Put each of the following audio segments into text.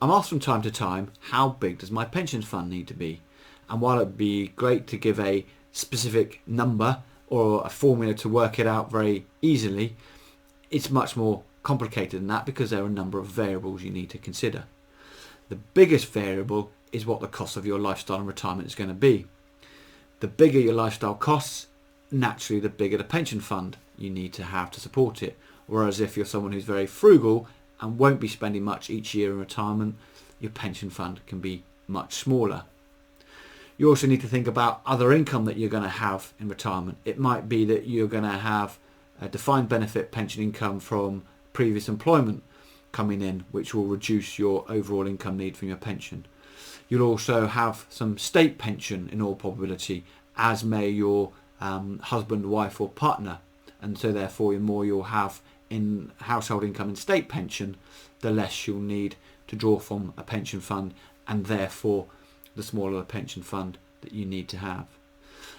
I'm asked from time to time, how big does my pension fund need to be? And while it'd be great to give a specific number or a formula to work it out very easily, it's much more complicated than that because there are a number of variables you need to consider. The biggest variable is what the cost of your lifestyle and retirement is going to be. The bigger your lifestyle costs, naturally the bigger the pension fund you need to have to support it. Whereas if you're someone who's very frugal and won't be spending much each year in retirement, your pension fund can be much smaller. You also need to think about other income that you're going to have in retirement. It might be that you're going to have a defined benefit pension income from previous employment coming in, which will reduce your overall income need from your pension. You'll also have some state pension in all probability, as may your husband, wife or partner. And so therefore the more you'll have in household income and state pension, the less you'll need to draw from a pension fund, and therefore the smaller the pension fund that you need to have.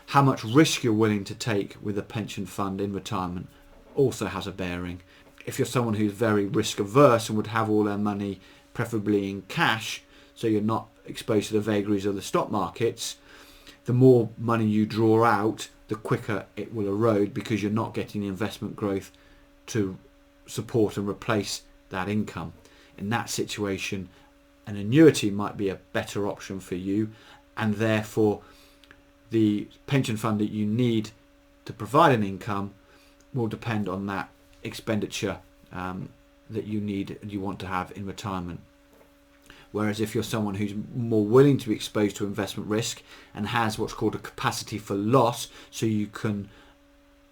How much risk you're willing to take with a pension fund in retirement also has a bearing. If you're someone who's very risk averse and would have all their money preferably in cash, so you're not exposed to the vagaries of the stock markets, the more money you draw out, the quicker it will erode because you're not getting the investment growth to support and replace that income. In that situation, an annuity might be a better option for you, and therefore the pension fund that you need to provide an income will depend on that expenditure that you need and you want to have in retirement. Whereas if you're someone who's more willing to be exposed to investment risk and has what's called a capacity for loss, so you can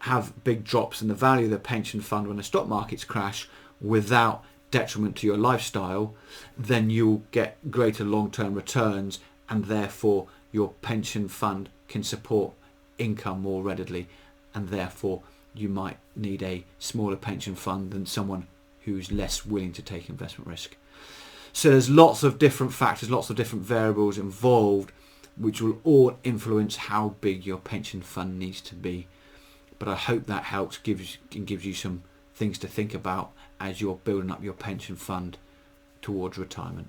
have big drops in the value of the pension fund when the stock markets crash without detriment to your lifestyle, then you'll get greater long-term returns, and therefore your pension fund can support income more readily, and therefore you might need a smaller pension fund than someone who's less willing to take investment risk. So there's lots of different factors, lots of different variables involved, which will all influence how big your pension fund needs to be. But I hope that helps, gives you some things to think about as you're building up your pension fund towards retirement.